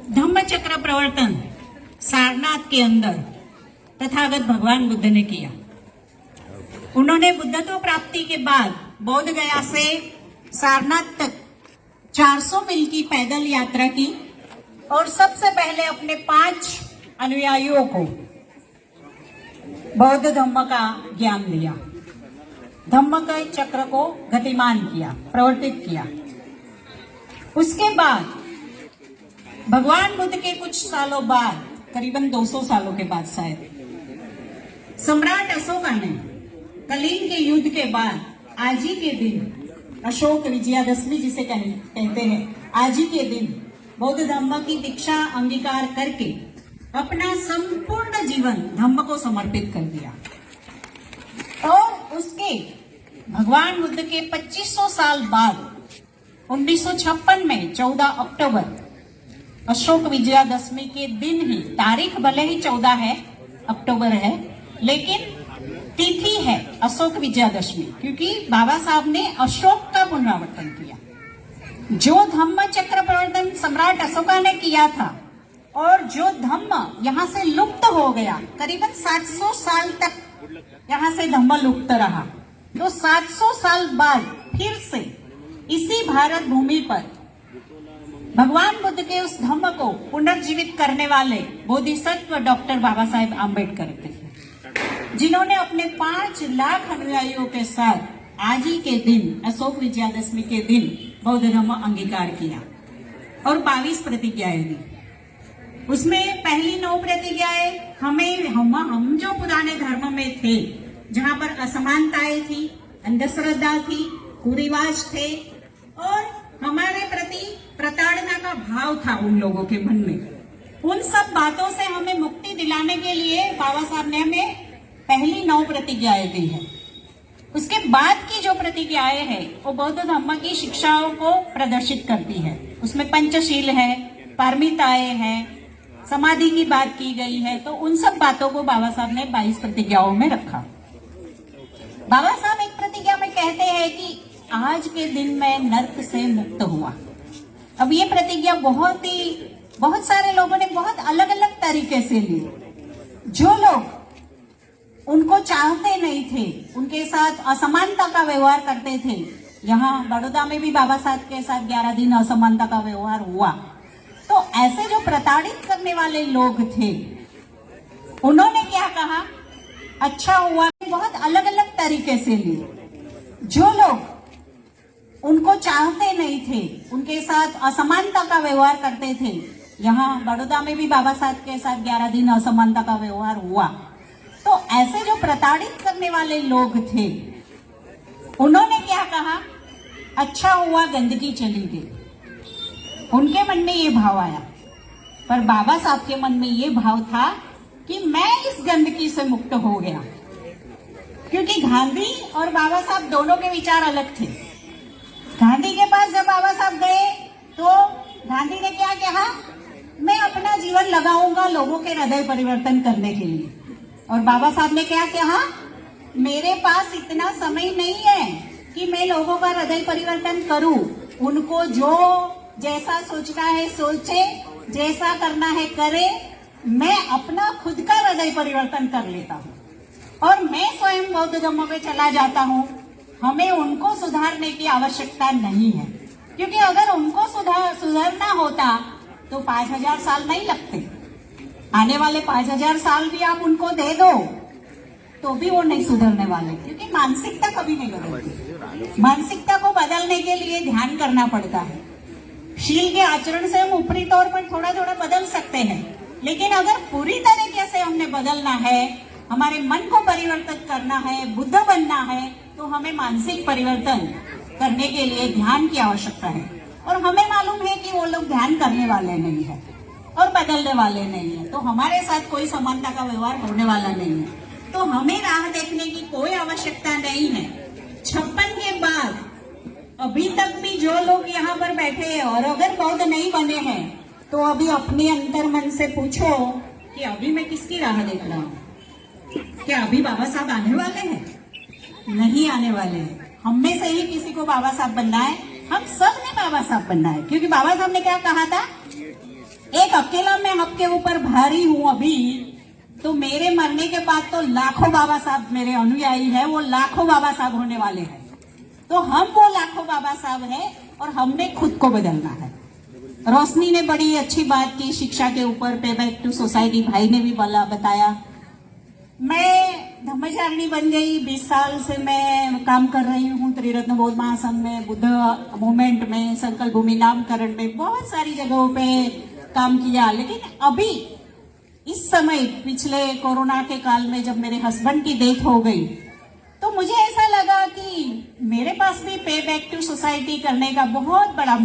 धम्म चक्र प्रवर्तन सारनाथ के अंदर तथागत भगवान बुद्ध ने किया। उन्होंने बुद्धत्व प्राप्ति के बाद बोध गया से सारनाथ तक 400 मील की पैदल यात्रा की और सबसे पहले अपने 5 अनुयायियों को बौद्ध धम्म का ज्ञान दिया। धम्म के चक्र को गतिमान किया, प्रवर्तित किया। उसके बाद भगवान बुद्ध के कुछ सालों बाद, करीबन 200 सालों के बाद शायद, सम्राट अशोका ने कलिंग के युद्ध के बाद आज ही के दिन, अशोक विजयादशमी जिसे कहते हैं, आज ही के दिन बौद्ध धम्म की दीक्षा अंगीकार करके अपना संपूर्ण जीवन धम्म को समर्पित कर दिया। और उसके भगवान बुद्ध के 2500 साल बाद 1956 में 14 अक्टूबर अशोक विजयादशमी के दिन ही, तारीख भले ही 14 है, अक्टूबर है, लेकिन तिथि है अशोक विजयादशमी, क्योंकि बाबा साहब ने अशोक का पुनरावर्तन किया। जो धम्म चक्र प्रवर्तन सम्राट अशोका ने किया था और जो धम्म यहाँ से लुप्त हो गया, करीबन 700 साल तक यहाँ से धम्म लुप्त रहा, तो 700 साल बाद फिर से इसी भारत भूमि पर भगवान बुद्ध के उस धम्म को पुनर्जीवित करने वाले बोधिसत्व डॉक्टर बाबा साहेब आम्बेडकर थे, जिन्होंने अपने 5 लाख अनुयायियों के साथ आज ही के दिन, अशोक विजयादशमी के दिन, बौद्ध धम्म अंगीकार किया और 22 प्रतिज्ञाएं दी। उसमें पहली 9 प्रतिज्ञाएं हम जो पुराने धर्म में थे, जहां पर असमानताएं थी, अंधश्रद्धा थी, कुरिवाज थे और हमारे प्रति प्रताड़ना का भाव था उन लोगों के मन में, उन सब बातों से हमें मुक्ति दिलाने के लिए बाबा साहब ने हमें पहली 9 प्रतिज्ञाएं दी है। उसके बाद की जो प्रतिज्ञाएं हैं वो बौद्ध धम्म की शिक्षाओं को प्रदर्शित करती है। उसमें पंचशील है, पारमिताएं हैं, समाधि की बात की गई है, तो उन सब बातों को बाबा साहब ने 22 प्रतिज्ञाओं में रखा। बाबा साहब एक प्रतिज्ञा में कहते हैं कि आज के दिन मैं नर्क से मुक्त हुआ। अब ये प्रतिज्ञा बहुत सारे लोगों ने बहुत अलग अलग तरीके से ली। जो लोग उनको चाहते नहीं थे, उनके साथ असमानता का व्यवहार करते थे, यहाँ बड़ौदा में भी बाबा साहब के साथ 11 दिन असमानता का व्यवहार हुआ, तो ऐसे जो प्रताड़ित करने वाले लोग थे, उन्होंने क्या कहा, अच्छा हुआ, बहुत अलग अलग तरीके से ली। जो लोग उनको चाहते नहीं थे, उनके साथ असमानता का व्यवहार करते थे, यहाँ बड़ौदा में भी बाबा साहब के साथ 11 दिन असमानता का व्यवहार हुआ, तो ऐसे जो प्रताड़ित करने वाले लोग थे, उन्होंने क्या कहा, अच्छा हुआ गंदगी चली गई। उनके मन में ये भाव आया, पर बाबा साहब के मन में ये भाव था कि मैं इस गंदगी से मुक्त हो गया, क्योंकि गांधी और बाबा साहब दोनों के विचार अलग थे। गांधी के पास जब बाबा साहब गए तो गांधी ने क्या कहा, मैं अपना जीवन लगाऊंगा लोगों के हृदय परिवर्तन करने के लिए, और बाबा साहब ने क्या कहा, मेरे पास इतना समय नहीं है कि मैं लोगों का हृदय परिवर्तन करूं, उनको जो जैसा सोचना है सोचे, जैसा करना है करे, मैं अपना खुद का हृदय परिवर्तन कर लेता हूं और मैं स्वयं बौद्ध धम्म पे चला जाता हूं। हमें उनको सुधारने की आवश्यकता नहीं है, क्योंकि अगर उनको सुधारना होता तो 5000 साल नहीं लगते। आने वाले 5000 साल भी आप उनको दे दो तो भी वो नहीं सुधरने वाले, क्योंकि मानसिकता कभी नहीं बदलती। मानसिकता को बदलने के लिए ध्यान करना पड़ता है। शील के आचरण से हम ऊपरी तौर पर थोड़ा थोड़ा बदल सकते हैं, लेकिन अगर पूरी तरीके से हमने बदलना है, हमारे मन को परिवर्तित करना है, बुद्ध बनना है, तो हमें मानसिक परिवर्तन करने के लिए ध्यान की आवश्यकता है। और हमें मालूम है कि वो लोग ध्यान करने वाले नहीं है और बदलने वाले नहीं है, तो हमारे साथ कोई समानता का व्यवहार होने वाला नहीं है। तो हमें राह देखने की कोई आवश्यकता नहीं है। 56 के बाद अभी तक भी जो लोग यहाँ पर बैठे हैं और अगर बौद्ध नहीं बने हैं, तो अभी अपने अंतर मन से पूछो कि अभी मैं किसकी राह देख रहा हूँ। क्या अभी बाबा साहब आने वाले हैं? नहीं आने वाले हैं। हम में से ही किसी को बाबा साहब बनना है, हम सब ने बाबा साहब बनना है, क्योंकि बाबा साहब ने क्या कहा था, एक अकेला मैं आपके ऊपर भारी हूं अभी, तो मेरे मरने के बाद तो लाखों बाबा साहब मेरे अनुयायी है, वो लाखों बाबा साहब होने वाले हैं। तो हम वो लाखों बाबा साहब हैं और हमने खुद को बदलना है। रोशनी ने बड़ी अच्छी बात की शिक्षा के ऊपर, पे बैक टू सोसाइटी भाई ने भी बताया। मैं धम्मचारिणी बन गई, 20 साल से मैं काम कर रही हूँ त्रिरत्न बौद्ध महासंघ में, बुद्ध मूवमेंट में, संकल्प भूमि नामकरण में, बहुत सारी जगहों पे काम किया। लेकिन अभी इस समय पिछले कोरोना के काल में जब मेरे हस्बैंड की डेथ हो गई, तो मुझे ऐसा लगा कि मेरे पास भी पे बैक टू सोसाइटी करने का बहुत बड़ा